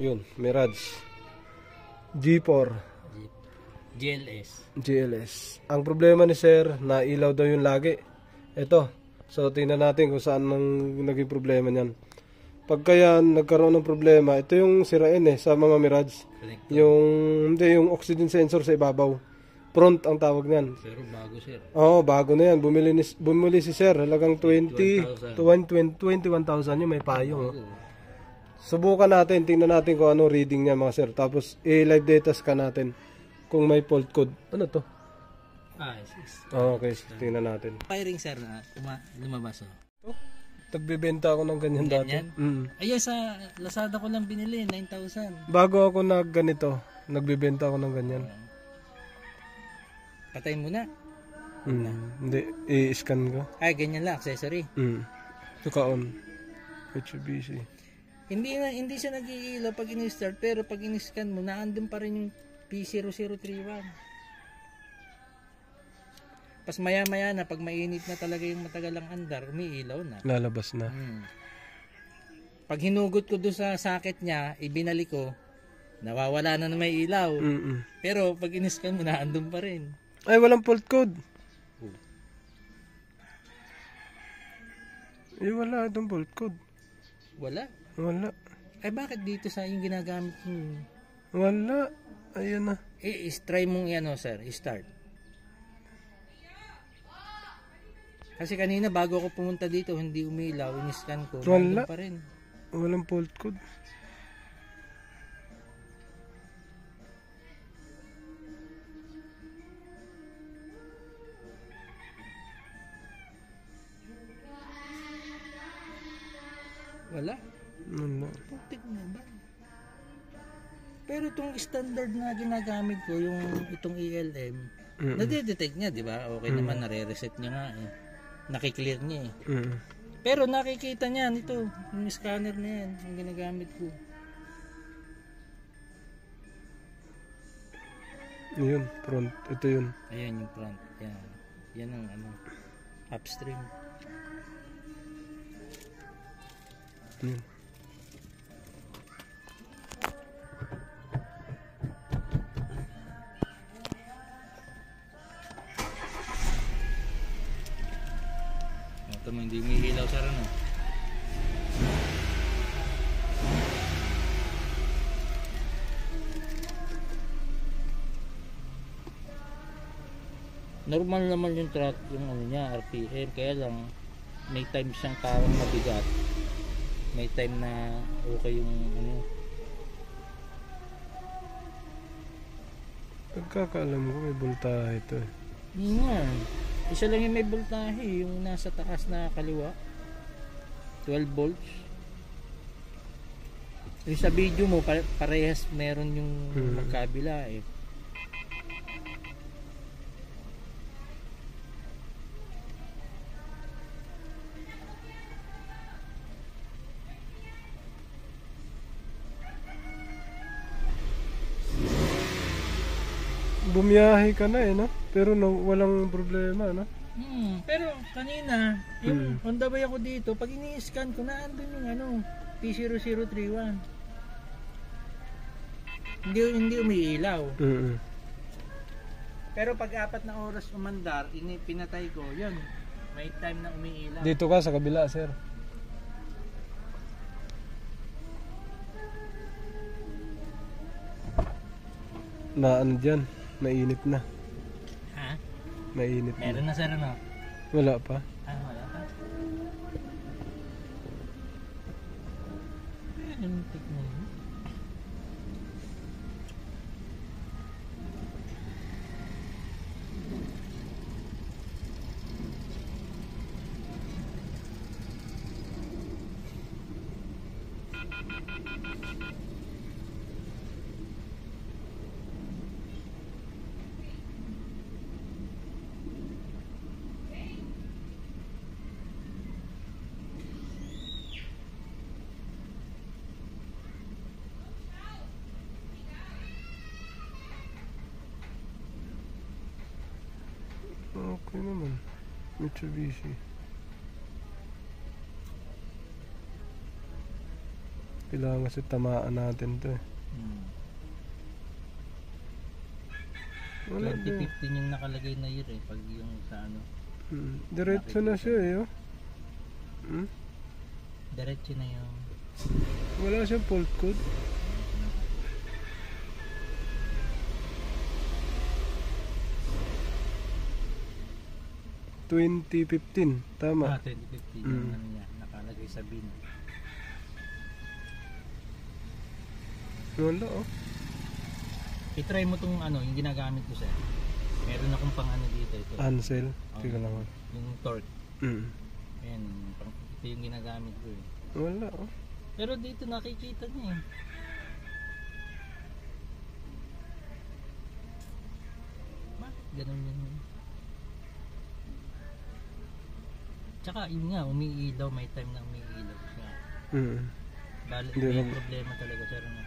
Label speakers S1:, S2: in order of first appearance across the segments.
S1: Yun, Mirage G4 GLS. Ang problema ni sir, nailaw daw yung lagi. Ito. So tingnan natin kung saan nang naging problema niyan. Pagka yan nagkaroon ng problema, ito yung sirain sa mga Mirage. Yung oxygen sensor sa ibabaw. Front ang tawag niyan.
S2: Pero bago sir.
S1: Oo, bago na yan. Bumili si sir, halagang 21,000 yung may payong. Subukan natin, tingnan natin kung ano reading niya mga sir. Tapos i-live data scan natin kung may fault code. Ano to? Okay, tingnan natin.
S2: Firing sir na lumabas
S1: Nagbebenta ako ng ganyan dati.
S2: Ayun, sa Lazada ko lang binili, 9,000.
S1: Bago ako nagganito, nagbebenta ako ng ganyan.
S2: Patayin mo na.
S1: Hindi, i-scan ko.
S2: Ay, ganyan lang, accessory.
S1: Tuka on. HBC.
S2: Hindi siya nag-iilaw pag in-start, pero pag in-scan mo, naandun pa rin yung P0031. Pas maya-maya na, pag mainit na talaga yung matagalang andar, umiilaw na.
S1: Lalabas na.
S2: Pag hinugot ko doon sa socket niya, ibinalik ko, nawawala na may ilaw. Pero pag in-scan mo, naandun pa rin.
S1: Ay, walang fault code. Wala itong fault code.
S2: Wala?
S1: Wala.
S2: Ay, bakit dito sa yung ginagamit mo?
S1: Wala. Ayan na.
S2: Try mong sir, start. Kasi kanina bago ako pumunta dito, hindi umilaw, in-scan ko.
S1: Wala.
S2: Pa rin.
S1: Walang fault code.
S2: Wala. Putik na ba? Pero itong standard na ginagamit ko, itong ELM, nadidetect niya, di ba? Okay naman, nare-reset niya nga nakiklear niya Pero nakikita niya ito, yung scanner na yan, yung ginagamit ko.
S1: Yun, front. Ito yun.
S2: Ayan yung front. Yan ang upstream.
S1: Yun.
S2: Ito mo, hindi umihilaw sa ano. Normal naman yung track, yung niya, RPM, kaya lang may time siyang parang mabigat. May time na okay yung
S1: Pagkakaalam ko may voltahe ito
S2: Isa lang yung may voltahe, yung nasa taas na kaliwa. 12 volts. Yung sa video mo, parehas meron yung magkabila
S1: Bumiyahe ka na no? Pero walang problema, no?
S2: Pero kanina, yung on the way ako dito, pag ini-scan ko, naandun yung P0031. Hindi umiilaw. Pero pag 4 na oras umandar, pinatay ko, yun. May time na umiilaw.
S1: Dito ka sa kabila, sir. Na ano dyan? Mainit na.
S2: Ha?
S1: Mainit
S2: Meron na sir, ano?
S1: Wala pa.
S2: Wala pa? Anong tignan mo?
S1: Okay naman. Mitsubishi. Kailangan kasi tamaan natin to eh. Wala
S2: 2015 yung nakalagay na year eh, pag yung sa ano.
S1: Diretso na siya eh. Oh.
S2: Diretso na yung...
S1: Wala siyang fault code. ...2015, tama.
S2: 2015 yung ano niya, nakalagay sa bin.
S1: Wala oh.
S2: I-try mo tong ano, yung ginagamit ko sir. Meron akong pang ano dito ito.
S1: Ansel, tika lang.
S2: Yung torque. Ayan, ito yung ginagamit ko eh.
S1: Wala oh.
S2: Pero dito nakikita niya eh. Bakit ganun yun? Tsaka yun nga, umiilaw, may time na umiilaw siya. May problema talaga sir. No?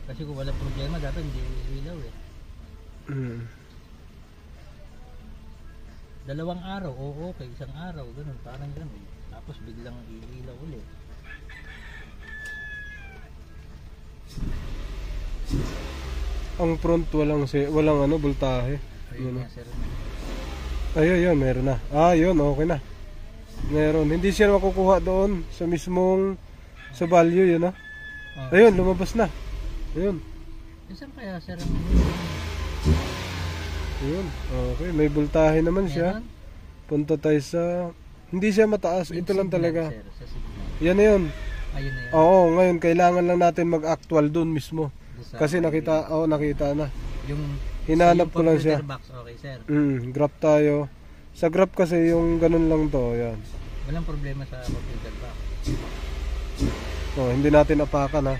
S2: Kasi kung wala problema, dapat hindi umiilaw eh. 2 araw, okay, 1 araw, ganun, parang ganun. Tapos biglang iilaw ulit.
S1: Ang front walang ano, voltahe.
S2: Ayun nga sir.
S1: Ayun, meron na. Yun, okay na. Meron. Hindi siya makukuha doon sa mismong sa value yun, Ayun, lumabas na. Ayun.
S2: Saan kaya sir?
S1: Ayun, okay. May voltahe naman siya. Punta tayo sa... Hindi siya mataas. Ito lang talaga.
S2: Sir, sa signal.
S1: Yan na yun.
S2: Ayun na yan.
S1: Oo, ngayon kailangan lang natin mag-actual doon mismo. Kasi nakita na.
S2: Yung
S1: hinanap ko lang siya.
S2: Box, okay sir.
S1: Graph tayo. Sa graph kasi yung ganun lang to, yan.
S2: Walang problema sa computer box.
S1: Hindi natin apakan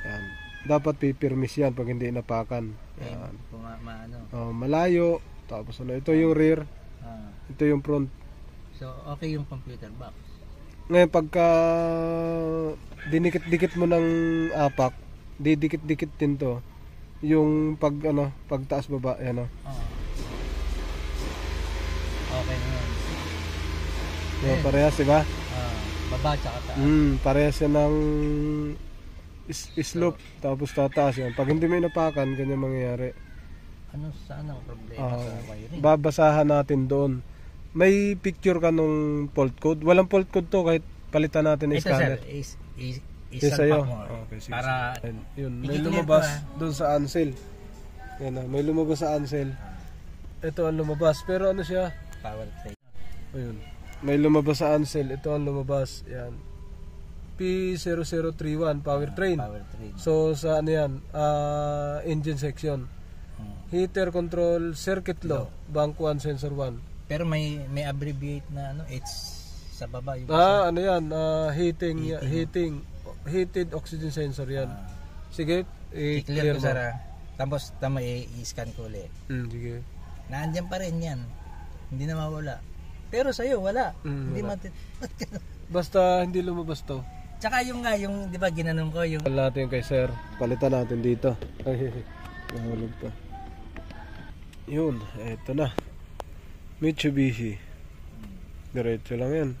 S1: Yan. Dapat pipirmis yan pag hindi inapakan. Yan.
S2: Kung maano.
S1: Malayo. Tapos ano, ito yung rear. Ito yung front.
S2: So okay yung computer box.
S1: Ngayon pagka dinikit-dikit mo ng apak, didikit-dikit din to. Yung pagtaas baba, yan
S2: Okay na yun.
S1: Parehas, diba?
S2: Baba tsaka taas.
S1: Parehas yan ng slope, tapos tataas yan. Pag hindi mo inapakan, ganyan mangyayari.
S2: Ano sana ang problema sa wiring?
S1: Babasahan natin doon. May picture ka nung fault code? Walang fault code to, kahit palitan natin ng scanner.
S2: Ito sir,
S1: Isa yun.
S2: Okay, para
S1: yun, may lumabas doon sa Ansel. Yan may lumabas sa Ansel. Ito ang lumabas, pero ano siya?
S2: Power train.
S1: Ayun. May lumabas sa Ansel, ito ang lumabas. Yan. P0031 powertrain. So sa ano yan? Engine section. Heater control circuit law, bank 1 sensor 1.
S2: Pero may abbreviate na H sa baba yung
S1: ano yan? Heated oxygen sensor yan. Sige,
S2: i-clear ko sara. Tapos tama i-scan ko ulit.
S1: Sige.
S2: Nandiyan pa rin yan. Hindi na mawala. Pero sa'yo wala. Hindi
S1: Basta hindi lumabas to.
S2: Tsaka yung 'di ba ginanong ko yung
S1: natin kay sir. Palitan natin dito. Nahulog pa. Yun, eto na. Mitsubishi. Diretso lang yan.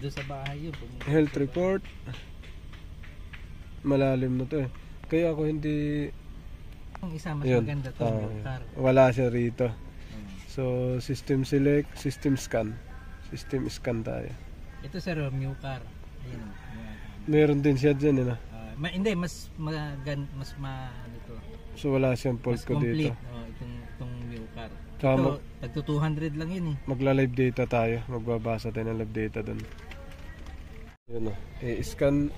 S2: Doon sa bahay yun.
S1: Health report. Malalim na to eh. Kaya ako hindi...
S2: Ang isa mas maganda to.
S1: Wala siya rito. So, system select, system scan. System scan tayo.
S2: Ito sir, new car. Ayun.
S1: Meron din siya dyan,
S2: hindi, mas to.
S1: So, wala siyang fault ko dito.
S2: Itong new car.
S1: Ito,
S2: tagto 200 lang yun eh.
S1: Magla-live data tayo. Magbabasa tayo ng live data dun. Yun scan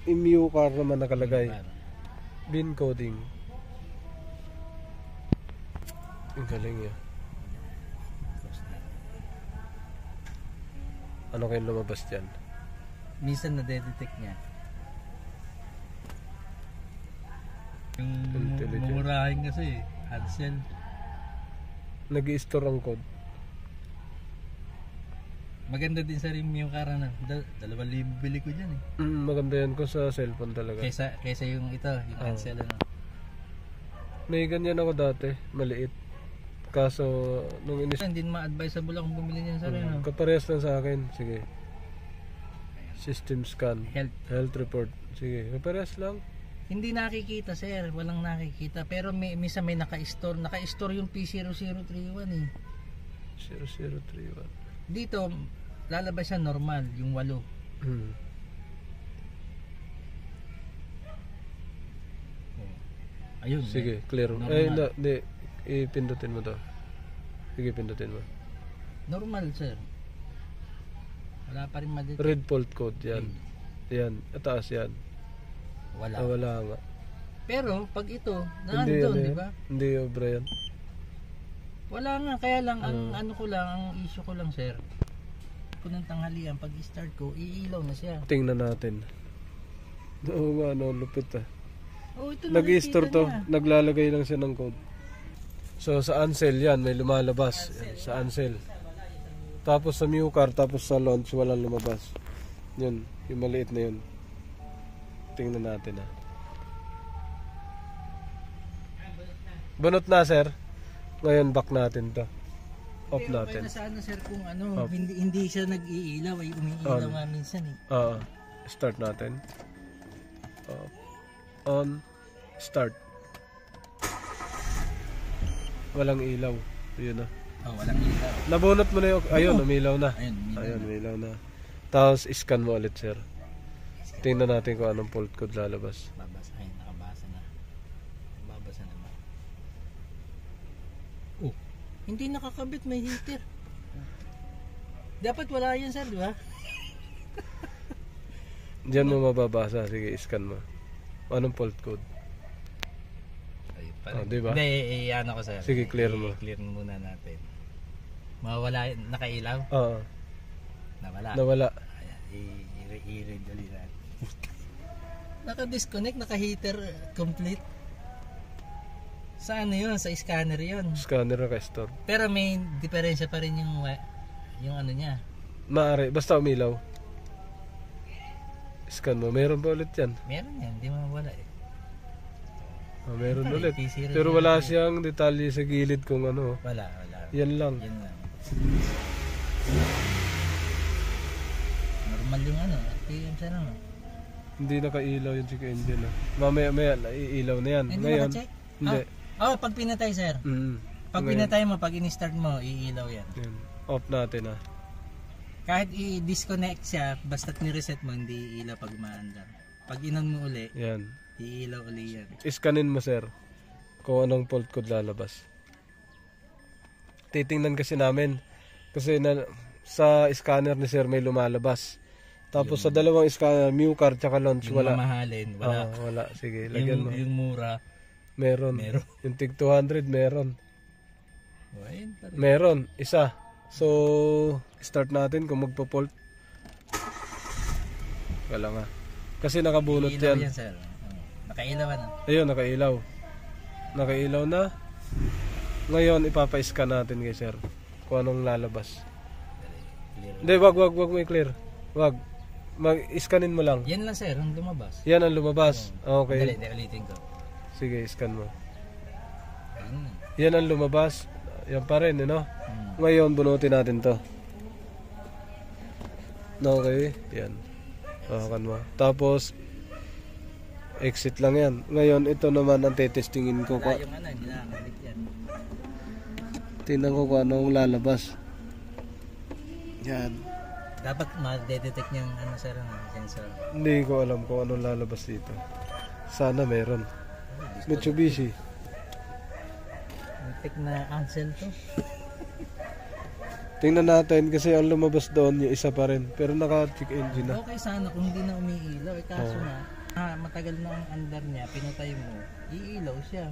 S1: MU car naman nakalagay. Bin coding. Ang galing yan. Ano kayong lumabas dyan?
S2: Minsan na-detect niya. Yung mumurahin kasi Hansel.
S1: Nag-i-store ang code.
S2: Maganda din sa rim yung car na 2,000 bili ko dyan eh.
S1: Maganda yan ko sa cellphone talaga.
S2: Kaysa yung ito, yung Hansel
S1: May ganyan ako dati, maliit. Kaso, nung
S2: Hindi ma-advisable akong bumili niyan sir. Ano?
S1: kaparehas lang sa akin. Sige. System scan.
S2: Health.
S1: Report. Sige, kaparehas lang.
S2: Hindi nakikita sir, walang nakikita. Pero minsan may naka-store. Naka-store yung P0031 eh.
S1: 0031.
S2: Dito, lalabas siya normal, yung 8. Ayun.
S1: Sige, clear.
S2: Normal.
S1: Hindi. Ipindutin mo to. Sige, pindutin mo.
S2: Normal sir. Wala pa rin madetect.
S1: Red fault code, yan. Yan, ataas yan.
S2: Wala.
S1: Wala nga.
S2: Pero, pag ito,
S1: Hindi
S2: naandun,
S1: yan,
S2: di ba?
S1: Hindi obra yan.
S2: Wala nga, kaya lang, ang ano ko lang, ang issue ko lang sir, kung ng tanghalian, pag i-start ko, iilaw na siya.
S1: Tingnan natin. Oo nga, lupit ah.
S2: Oh, ito
S1: Nag-i-store
S2: nakikita
S1: to,
S2: niya.
S1: naglalagay lang siya ng code. So sa Ansel yan, may lumalabas. Yan, sa Ansel. Tapos sa Mucar, tapos sa launch, walang lumabas. Yun, yung maliit na yun. Tingnan natin ah. Bunot na sir. Ngayon back natin to. Off
S2: Okay,
S1: natin.
S2: okay na sana sir kung ano,
S1: Off.
S2: hindi siya nag-iilaw, ay umiilaw nga minsan eh.
S1: Start natin. On. Start. Walang ilaw. Yun na.
S2: Oh, walang ilaw.
S1: Nabunot mo na yung... Ayun, umilaw na.
S2: Ayun,
S1: Umilaw na. Tapos, scan mo ulit, sir. Tingnan natin kung anong fault code lalabas.
S2: Babasa, ay, nakabasa na. Babasa naman. Oh, hindi nakakabit, may heater. Dapat wala yan sir, di ba?
S1: Diyan mo mababasa. Sige, scan mo. Anong fault code?
S2: Ay,
S1: di ba?
S2: Hindi, ano ko sir.
S1: Sige, clear mo.
S2: I-clear muna natin. Mawala, nakailaw?
S1: Oo.
S2: Nawala.
S1: Nawala.
S2: Ayan, i-read ulit natin. Naka-disconnect, naka-heater complete. Sa ano yun? Sa scanner yun.
S1: Scanner ka-store.
S2: Pero may diferensya pa rin yung ano niya.
S1: Maaari. Basta umilaw. Scan mo. Meron pa ulit yan.
S2: Meron yan, hindi mawala eh.
S1: Meron
S2: Ay,
S1: ulit.
S2: P0
S1: Pero
S2: yan.
S1: wala siyang detalye sa gilid kung ano.
S2: Wala.
S1: Yan lang.
S2: Yan lang. Normal yung ano, RPM siya lang.
S1: Hindi nakailaw yung check engine. Mamaya naiilaw na yan.
S2: Hindi
S1: Ngayon,
S2: naka-check?
S1: hindi.
S2: Pag pinatay sir. Pag
S1: Ngayon,
S2: pinatay mo, pag in-start mo, iilaw yan.
S1: yan. Off natin
S2: Kahit i-disconnect siya, basta't ni-reset mo, hindi iilaw pag umaandar. Pag inon mo uli,
S1: Yan.
S2: iilaw uli yan.
S1: Iskanin mo sir kung anong fault code lalabas. Titingnan kasi namin. Kasi sa scanner ni sir may lumalabas. Tapos sa dalawang scanner, Mucar tsaka launch,
S2: Yung
S1: wala.
S2: mamahalin, wala.
S1: Wala. Sige, lagyan mo.
S2: Yung mura,
S1: Meron. Yung tig 200, meron.
S2: ayun pa rin.
S1: Meron. Isa. So, start natin kung magpo-fault. Wala nga. Kasi nakabunot
S2: Iilaw
S1: yan.
S2: yan sir. Nakailaw na.
S1: Ayun, nakailaw. Nakailaw na. Ngayon, ipapa-scan natin kay sir. Kung anong lalabas. Hindi, wag mo i-clear. Wag. Mag-scanin mo lang.
S2: Yan lang sir, ang lumabas.
S1: Yan ang lumabas. Okay.
S2: Dali, ulitin ko.
S1: Sige, scan mo.
S2: Ayun.
S1: Yan ang lumabas. Yan pa rin, no? Ngayon, bunutin natin to. Okay, yan. Hawakan mo. Tapos, exit lang yan. Ngayon, ito naman ang tetestingin ko.
S2: Wala yung ano, hindi nakakabit yan.
S1: Tingnan ko kung anong lalabas. Yan.
S2: Dapat ma-detect niyang ano sir, sensor.
S1: Hindi ko alam kung anong lalabas dito. Sana meron. Mitsubishi.
S2: Detect na cancel to.
S1: Tingnan natin kasi ang lumabas doon yung isa pa rin. Pero naka-check engine na.
S2: Okay sana kung hindi na umiilaw. Kaso na, matagal na ang andar niya, pinatay mo, iilaw siya.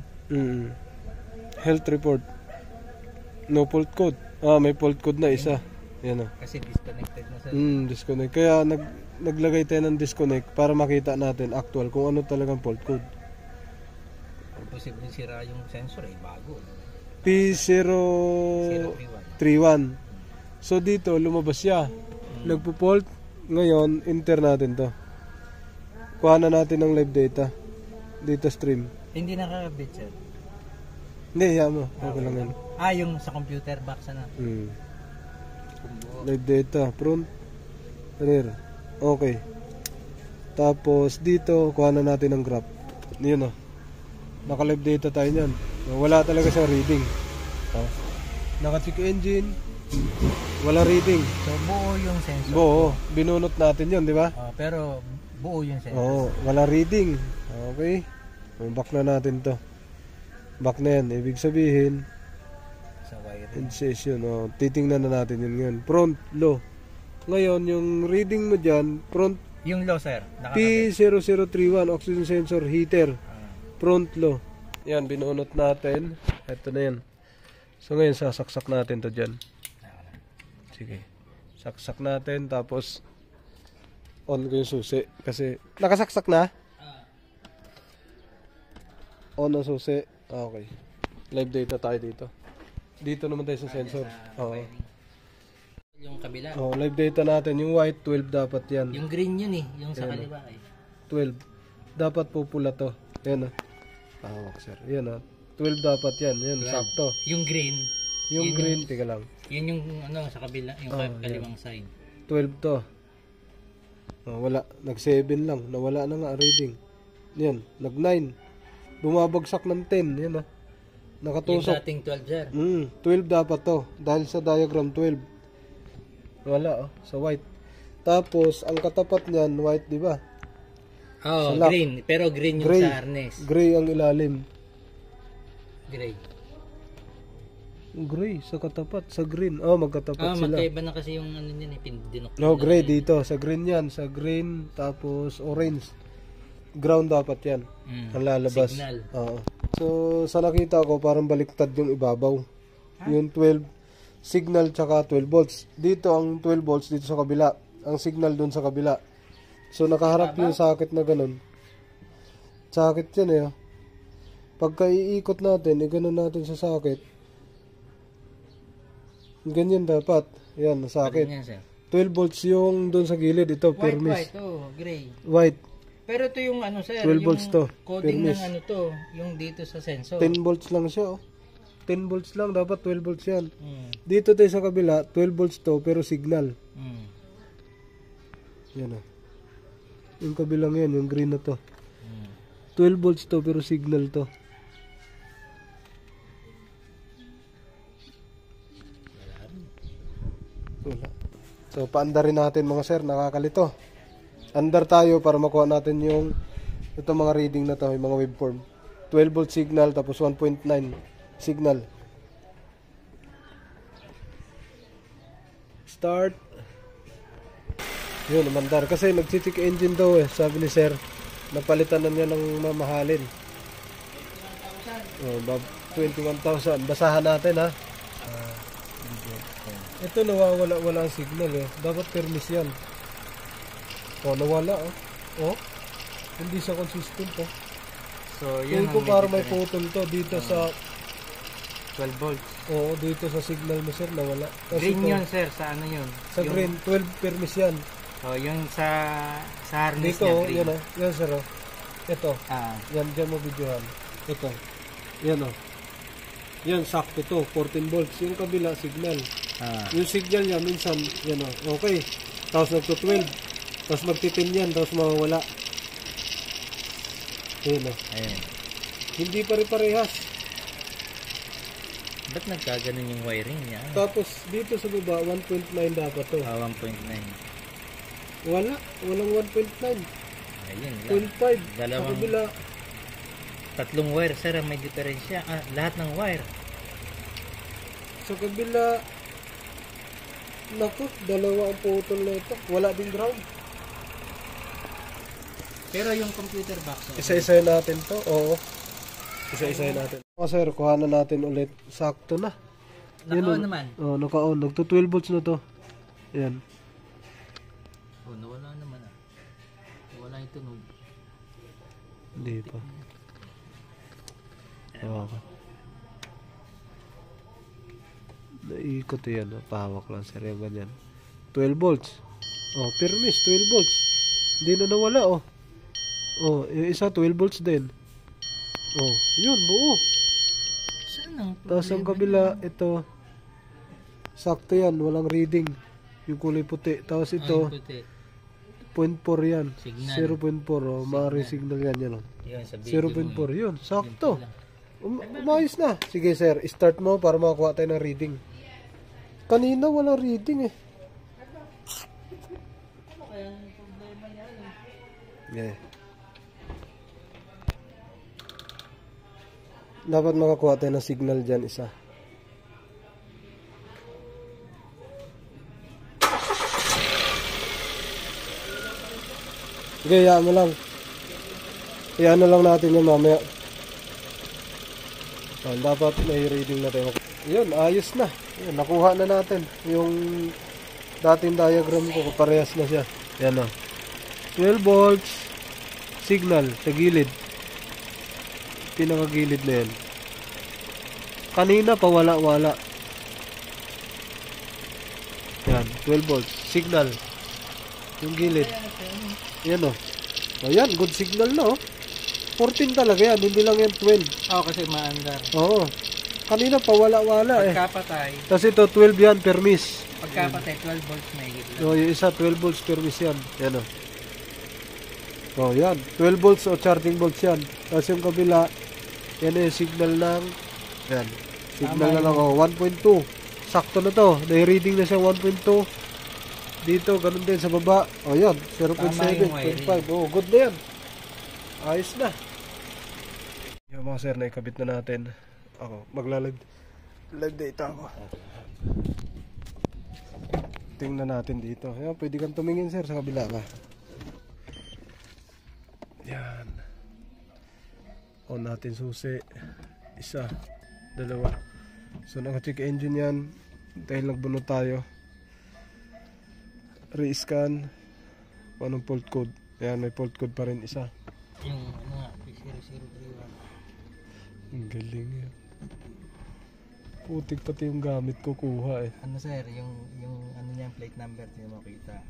S1: Health report. No fault code. May fault code na isa. Yan o.
S2: Kasi disconnected na sir.
S1: Disconnect. Kaya naglagay tayo ng disconnect para makita natin actual kung ano talagang fault code.
S2: Posibleng sira yung sensor bago.
S1: P031. So dito lumabas siya. Nagpo-fault. Ngayon, enter natin to. Kuha na natin ng live data. Data stream.
S2: Hindi nakakabit sir.
S1: Hindi, hiya mo. Okay lang yan.
S2: Yung sa computer box na.
S1: Live data, front, rear. Okay. Tapos dito, kuha na natin ang graph. Yun o. Naka-live data tayo niyan. Wala talaga sa reading. Naka-check engine. Wala reading.
S2: So buo yung sensor.
S1: Buo. Binunot natin yun, di ba?
S2: Pero buo yung sensor.
S1: Oo. Wala reading. Okay. Back na natin to. Back na yan. Ibig sabihin,
S2: Sa wiring.
S1: session. Titingnan na natin yun ngayon. Front, low. Ngayon, yung reading mo dyan, front
S2: Yung low, sir.
S1: P0031 oxygen sensor heater. Front low. Yan, binunot natin. Ito na yan. So ngayon, sasaksak natin to dyan. Sige. Saksak natin, tapos on ko yung susi. Kasi, nakasaksak na? On ang susi. Okay. Live data tayo dito. Dito naman tayo sa sensor. Oo.
S2: Yung kabila.
S1: Live data natin. Yung white, 12 dapat yan.
S2: Yung green yun yung sa kaliwa
S1: 12. Dapat pupula to. Yan sir. Yan 12 dapat yan. Yan, sakto.
S2: Yung green.
S1: Yung green, tiga lang.
S2: Yun yung sa kabila, yung kaliwang side.
S1: 12 to. Wala. Nag-7 lang. Nawala na nga reading. Yan. Nag-9. Bumabagsak ng 10. Yan Nakatusok.
S2: Yung dating 12, sir.
S1: 12 dapat to. Dahil sa diagram 12. Wala sa white. Tapos, ang katapat niyan, white, di ba?
S2: Green. Pero green yung sa harness.
S1: Gray ang ilalim.
S2: Gray.
S1: Gray sa katapat, sa green. Magkatapat sila.
S2: Magkaiba na kasi yung niyan dinok.
S1: Gray dito. Sa green yan. Sa green, tapos orange. Ground dapat yan. Ang lalabas.
S2: Signal.
S1: So, sa nakita ko, parang baliktad yung ibabaw. Yung 12 signal tsaka 12 volts. Dito ang 12 volts dito sa kabila. Ang signal dun sa kabila. So, nakaharap yung socket na ganun. Socket yan Pagka iikot natin, ganun natin sa socket. Ganyan dapat. Yan, socket. 12 volts yung dun sa gilid. Ito, permis.
S2: Gray.
S1: White.
S2: Pero ito yung sir,
S1: 12 volts to.
S2: Coding
S1: Permis.
S2: ng yung dito sa sensor.
S1: 10 volts lang siya 10 volts lang, dapat 12 volts yan. Dito tayo sa kabila, 12 volts to, pero signal. Yan yung kabilang yan, yung green na to. 12 volts to, pero signal to. Wala. So, paandarin natin mga sir, nakakalito. Andar tayo para makuha natin yung ito mga reading na to, yung mga waveform. 12 volt signal, tapos 1.9 signal. Start. Yun, umandar. Kasi nag-check engine daw sabi ni sir. Napalitan na niya ng mamahalin. 21,000. Basahan natin ito nawawala ang signal Dapat permis yan. Nawala hindi siya consistent
S2: So,
S1: yun ko para may putol to dito sa
S2: 12 volts.
S1: Dito sa signal mo sir nawala.
S2: Green yun sir, sa yun?
S1: Sa green, 12 permis yan.
S2: Yung sa harness
S1: dito,
S2: niya green.
S1: Yan sir Ito. Yan, dyan mo videohan. Ito. Yan Yan, sakto to. 14 volts. Yung kabila, signal. Yung signal niya, minsan, yan okay. Tapos nagto-12. Tapos magtitin yan, tapos mawawala. Ayun
S2: Ayun.
S1: Hindi pare-parehas.
S2: Ba't nagkaganon yung wiring niya?
S1: Tapos dito sa baba, 1.9 dapat to.
S2: 1.9.
S1: Walang 1.9.
S2: Ayun lang.
S1: 0.5. Sa kabila.
S2: Tatlong wire sir ang may diferensya. Lahat ng wire.
S1: Sa kabila, naku, dalawa ang putol na ito. Wala din ground.
S2: Pero yung computer box.
S1: Isa-isahin natin to. Oo. Isa-isahin natin. Sir, kuhanan natin ulit. Sakto na.
S2: Naka-on naman.
S1: Naka-on. Nagto 12 volts na to. Yan.
S2: Nawala naman Nawala yung tunog.
S1: Hindi pa. Okay. Naikot yan. Pahawak lang sir. Yung ganyan. 12 volts. Permis. 12 volts. Hindi na nawala yung isa 12 volts din. Yun, buo.
S2: Saan ang
S1: Tapos ang kabila, ito, sakto yan, walang reading. Yung kulay puti. Tapos ito,
S2: puti.
S1: 0.4 yan.
S2: Signal.
S1: 0.4, oh, maaaring signal yan, yan, oh.
S2: Yun, sa video
S1: 0.4, yun, sakto. Umayos na. Sige sir, start mo para makakuha tayo ng reading. Kanina walang reading eh. Yeah. Dapat makakuha tayo ng signal dyan isa. Sige, hayaan mo lang. Hayaan na lang natin yung mamaya. Dapat may reading na tayo. Yun, ayos na. Yun, nakuha na natin. Yung dating diagram ko, parehas na siya. Yan o. 12 volts. Signal sa gilid. Pinakagilid na yan. Kanina pa wala-wala. Yan, 12 volts. Signal. Yung gilid. Yan o. Ayan, good signal na o. 14 talaga yan, hindi lang yan 12.
S2: Oo, kasi maandar.
S1: Oo. Kanina pa wala-wala eh.
S2: Pagkapatay,
S1: Tapos ito 12 yan per miss.
S2: 12 volts may higit lang.
S1: So, yung isa 12 volts per miss yan. Yan o. Oh, yan. 12 volts o charging volts yan. Tapos yung kabila, yan yung signal ng, yan. Signal na lang o, 1.2. Sakto na to. Nai-reading na siya 1.2. Dito, ganun din sa baba. O yan, 0.7, 0.5. Oh, good na yan. Ayos na. Yung mga sir, naikabit na natin. Ako, magla-live data ako. Tingnan natin dito. Yan, pwede kang tumingin sir sa kabila ka. Yan. On natin susi. Isa, dalawa. So naka-check engine yan. Dahil nagbunot tayo. Re-scan. Anong fault code? Yan, may fault code pa rin isa.
S2: Yung ano nga, P0031.
S1: Ang galing yan. Putik pati yung gamit ko kuha eh.
S2: Ano sir, yung ano niya, plate number, hindi mo makita.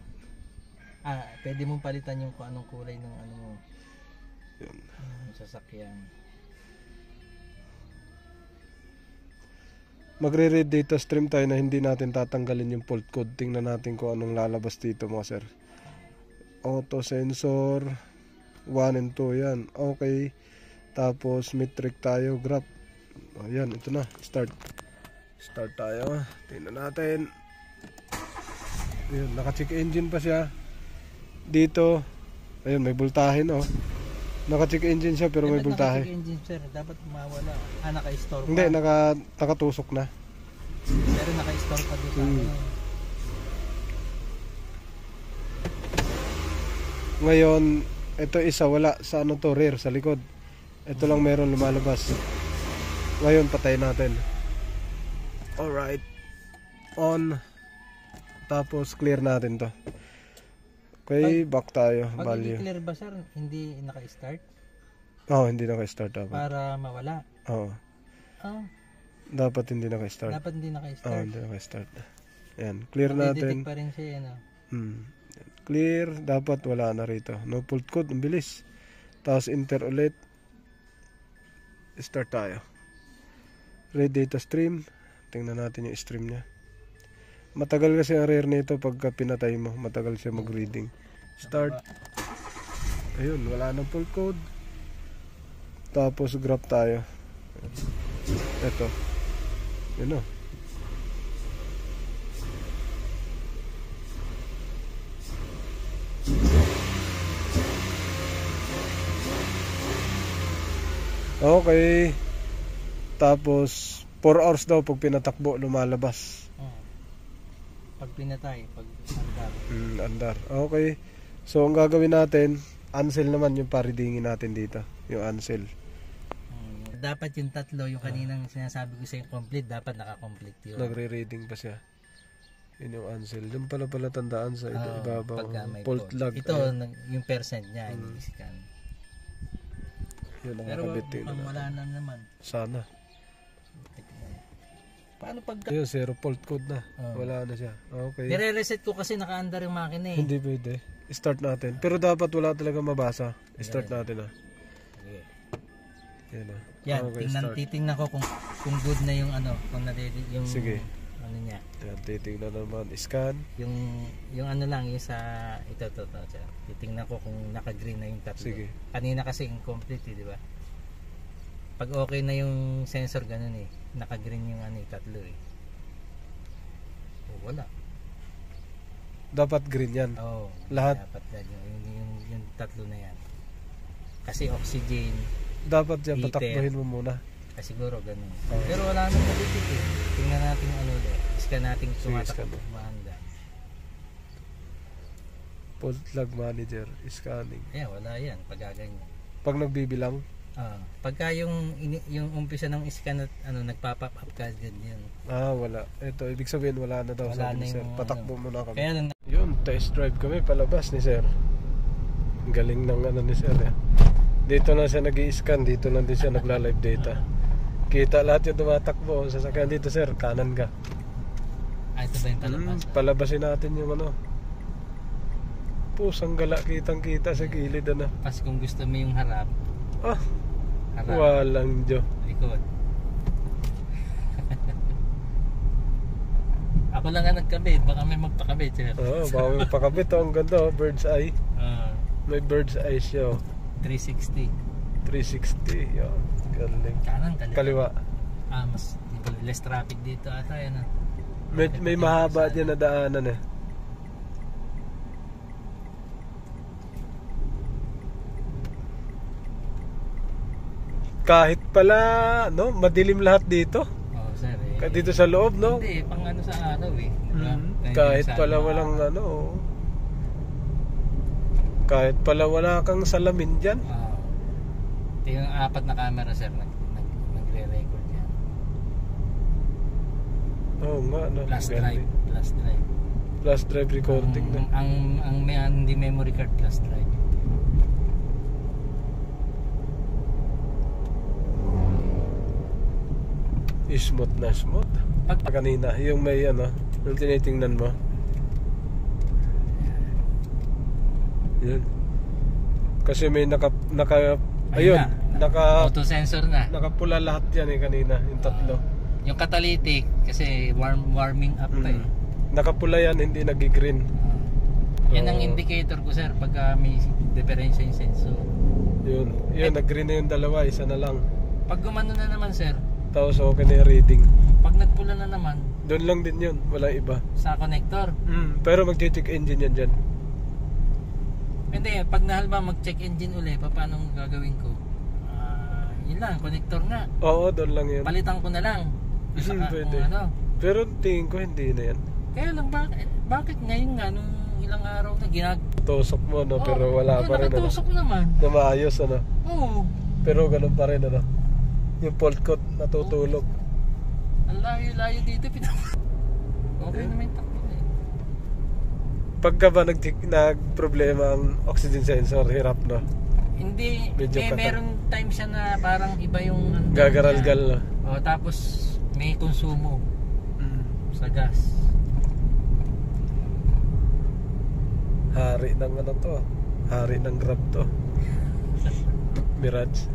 S2: Pwede mong palitan yung kung anong kulay ng ano mo.
S1: Yan.
S2: Yung sasakyan.
S1: Magre-read data stream tayo na hindi natin tatanggalin yung fault code. Tingnan natin kung anong lalabas dito mga sir. Auto sensor 1 and 2 yan. Okay. Tapos metric tayo, graph. Ayan, ito na. Start tayo. Tingnan natin. Ayan, naka-check engine pa siya. Dito, ayun, may voltahe no. Naka-check engine siya pero may voltahe.
S2: Naka-check engine sir, dapat mawala. Naka-store pa.
S1: Hindi, nakatusok na.
S2: Pero naka-store pa doon sa ano.
S1: Ngayon, ito isa wala sa ano to, rear, sa likod. Ito lang meron lumalabas. Ngayon, patayin natin. Alright. On. Tapos, clear natin to. Okay, back tayo.
S2: Pag
S1: Value.
S2: hindi clear ba sir, hindi naka-start?
S1: Oo, hindi naka-start dapat.
S2: Para mawala?
S1: Oo.
S2: Oh,
S1: Dapat hindi naka-start.
S2: dapat hindi
S1: Oo,
S2: naka-start.
S1: hindi naka-start. Ayan, clear
S2: Detect
S1: natin.
S2: pa rin siya, ano?
S1: Clear, dapat wala na rito. No fault code, ang bilis. Tapos enter ulit. Start tayo. Read data stream. Tingnan natin yung stream niya. Matagal kasi ang rear nito pagka pinatay mo. Matagal siya mag-reading. Start. Ayun, wala nang fault code. Tapos graph tayo. Ito. Yun o. Okay. Tapos 4 hours daw pag pinatakbo lumalabas.
S2: Pag pinatay, pag andar.
S1: Andar. Okay. So ang gagawin natin, unsell naman yung paridingin natin dito, yung unsell.
S2: Dapat yung tatlo, yung kaninang sinasabi ko sa yung complete, dapat naka-complete yun.
S1: Nagre-reading pa siya. Yun yung unsell. Yung pala tandaan sa ibabaw.
S2: Pagka may
S1: Fault log.
S2: Ito, yung percent niya, i-scan.
S1: Yun ang
S2: Pero
S1: nakabitin na.
S2: wala na naman.
S1: Sana.
S2: Paano pag...
S1: Yun, zero fault code na. Wala na siya. Okay.
S2: Nire-reset ko kasi naka-under yung makina eh.
S1: Hindi pwede. Start natin. Pero dapat wala talaga mabasa. Start natin
S2: Okay.
S1: Yan
S2: Yan,
S1: Okay,
S2: titingnan ko kung kung good na yung ano, kung yung
S1: Sige.
S2: ano niya.
S1: Yan, titingnan naman. Scan.
S2: Yung ano lang, yung sa ito. Sir. Titingnan ko kung naka-green na yung tatlo.
S1: Sige.
S2: Kanina kasi incomplete, di ba? Pag okay na yung sensor, ganun eh. Naka-green yung ano, tatlo eh. Wala.
S1: Dapat green yan.
S2: Oo.
S1: Lahat?
S2: Dapat yan. Yung tatlo na yan. Kasi oxygen.
S1: Dapat yan,
S2: Heater.
S1: patakbuhin mo muna.
S2: Siguro ganun. Pero wala nang malitik eh. Tingnan natin yung ano ulit. Scan natin
S1: Sige,
S2: tumatakbo
S1: scan mo.
S2: mahanda.
S1: Fault log manager, scanning.
S2: Wala yan. Pag gaganyan.
S1: Pag nagbibilang,
S2: Pagka yung umpisa ng scan at ano, nagpa-pop up ka ganyan.
S1: wala. Ito, ibig sabihin wala na daw.
S2: Wala
S1: Sabi
S2: na
S1: ni sir,
S2: yung
S1: patakbo
S2: ano.
S1: muna kami.
S2: Kaya lang
S1: Yun, test drive kami palabas ni sir. Ang galing ng ano ni sir eh. Dito na siya nag-i-scan, dito na din siya nagla-live data. Kita lahat yung tumatakbo. Sasakyan dito sir, kanan ka.
S2: ito ba yung palabas?
S1: Palabasin natin yung ano. Pusang gala, kitang kita sa gilid ano.
S2: Pas kung gusto mo yung harap, harap,
S1: Walang Diyo.
S2: likod. Ako lang nga nagkabit, baka may magpakabit sir.
S1: Baka may pakabit. Ang ganda, bird's eye. May bird's eye siya.
S2: 360.
S1: 360. Yan. Galing.
S2: Kanan,
S1: Kaliwa.
S2: mas less traffic dito ata yan.
S1: May mahaba dyan na daanan eh. Kahit pala, no, madilim lahat dito.
S2: Sir.
S1: Dito sa loob, no?
S2: Hindi, pang ano sa araw eh. Diba?
S1: Kahit pala walang ano. Kahit pala wala kang salamin dyan.
S2: Ito yung 4 na camera sir nagre-record yan.
S1: Oo nga, no.
S2: Plus drive.
S1: Plus drive recording na.
S2: Ang may hindi memory card plus drive.
S1: Smooth na smooth. Kanina, yung may ano, yung tinitingnan mo. Yun. Kasi may ayun,
S2: auto sensor na.
S1: Nakapula lahat yan eh kanina, yung tatlo.
S2: Yung catalytic kasi warming up pa eh.
S1: Nakapula yan, hindi nag-green.
S2: Yan ang indicator ko sir pagka may diferensya yung sensor.
S1: Yun, nag-green na yung dalawa, isa na lang.
S2: Pag gumano na naman sir,
S1: tapos okay na yung reading.
S2: pag nagpula na naman,
S1: doon lang din yun, wala iba.
S2: sa connector.
S1: Pero mag-check engine yan dyan.
S2: Hindi, pag nahalba mag-check engine uli, paano gagawin ko? Yun lang, connector nga.
S1: Oo, doon lang yun.
S2: Palitan ko na lang. Saka,
S1: Pwede.
S2: Ano.
S1: Pero tingin ko hindi na yan.
S2: Kaya lang, bakit ngayon nga, nung ilang araw na
S1: Tusok mo, no? Pero wala pa rin.
S2: Nakatusok naman.
S1: Na maayos, ano?
S2: Oo.
S1: Pero ganun pa rin, ano? Yung fault code natutulog.
S2: Ang layo-layo dito, okay naman yung takbo eh.
S1: Pagka ba nag-problema ang oxygen sensor, hirap, no?
S2: Hindi,
S1: Medyo
S2: meron time siya na parang iba yung
S1: Gagaralgal, no?
S2: Tapos may konsumo sa gas.
S1: Hari ng ano to? Hari ng Grab to. Mirage.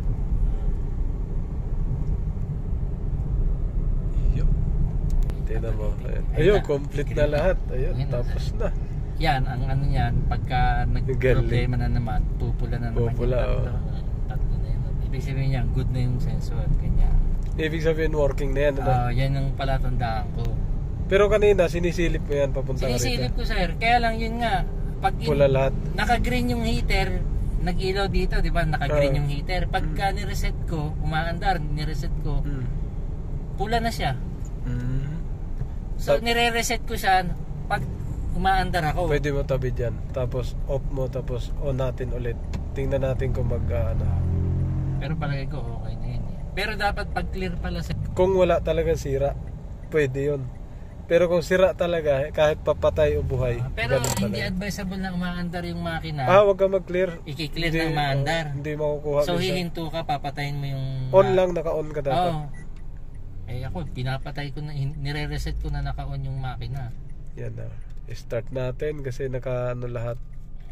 S1: Tingnan mo. Ayun, complete na lahat. Ayun, tapos na.
S2: Yan, ang ano yan, pagka nag-problema na naman, pupula na naman
S1: pupula,
S2: yung tatlo na yun. Ibig sabihin niya, good na yung sensor, ganyan.
S1: Ibig sabihin, working na yan, ano?
S2: Yan ang palatandaan ko.
S1: Pero kanina, sinisilip mo yan papunta ka rito.
S2: Sinisilip ko sir, kaya lang yun nga, pag
S1: pula lahat.
S2: Naka-green yung heater, nag-ilaw dito, di ba? Naka-green yung heater. Pagka ni-reset ko, umaandar, ni-reset ko, pula na siya. So, nire-reset ko siya pag umaandar ako.
S1: Pwede mo tabi dyan. Tapos off mo, tapos on natin ulit. Tingnan natin kung ano.
S2: Pero palagay ko okay na yun eh. Pero dapat pag clear pala sa...
S1: Kung wala talagang sira, pwede yun. Pero kung sira talaga, kahit papatay o buhay,
S2: pero hindi
S1: pala.
S2: Advisable na umaandar yung makina.
S1: Wag ka mag-clear.
S2: I-clear na umaandar.
S1: Hindi makukuha.
S2: So hihinto ka, papatayin mo yung...
S1: On lang, naka-on ka dapat.
S2: Ako, pinapatay ko na, nire-reset ko na naka-on yung makina.
S1: Yan na. Start natin kasi naka-ano lahat.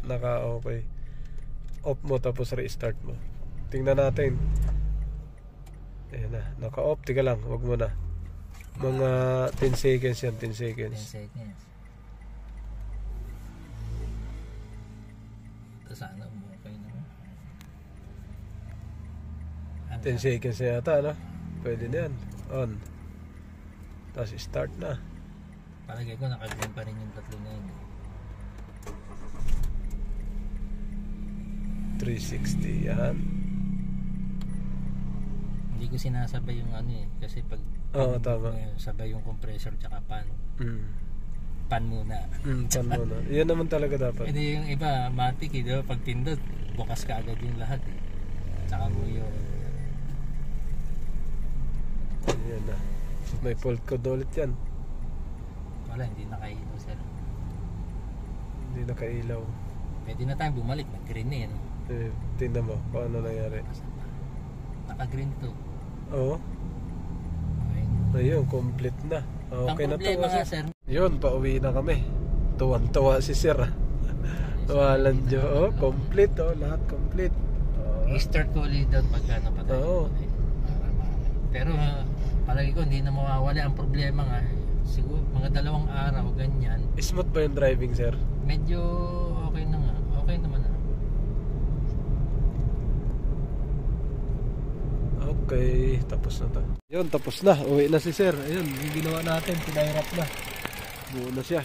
S1: Naka-okay. Off mo tapos restart mo. Tingnan natin. Ayan na, naka-off. Tika lang, wag mo na. Mga 10 seconds yan, 10 seconds.
S2: 10 seconds. Ito sana okay na.
S1: 10 seconds na yata, no? Pwede na yan. On. Tapos start na.
S2: Palagay ko naka-green pa rin yung tatlo na yun.
S1: 360, yan.
S2: Hindi ko sinasabay yung ano eh. Kasi pag
S1: Oo, tama.
S2: sabay yung compressor tsaka pan. Pan muna.
S1: Pan muna. Yan naman talaga dapat.
S2: Hindi yung iba, matik eh. Diba? Pag pindot, bukas ka agad yung lahat eh. Tsaka mo yung...
S1: Ayan na. May fault code ulit yan.
S2: Wala, hindi nakailaw sir.
S1: Hindi nakailaw.
S2: Pwede na tayong bumalik. Nag-green na yan.
S1: Tingnan mo kung ano nangyari.
S2: Naka-green to.
S1: Oo. Ayun, complete na. Okay
S2: ang
S1: na to.
S2: problema nga sir.
S1: Yun, pauwi na kami. Tuwan-tuwa si sir. Walang Diyo. Oh, complete. Oh, lahat complete.
S2: I-start ko ulit doon pagka napatay.
S1: Oo.
S2: Pero palagi ko hindi na mawawala ang problema nga. Siguro mga 2 araw ganyan.
S1: Smooth ba yung driving, sir?
S2: Medyo okay na nga. Okay naman na.
S1: Okay, tapos na to. Yun, tapos na. Uwi na si sir. Ayun, yung ginawa natin, pinahirap na. Buo na siya.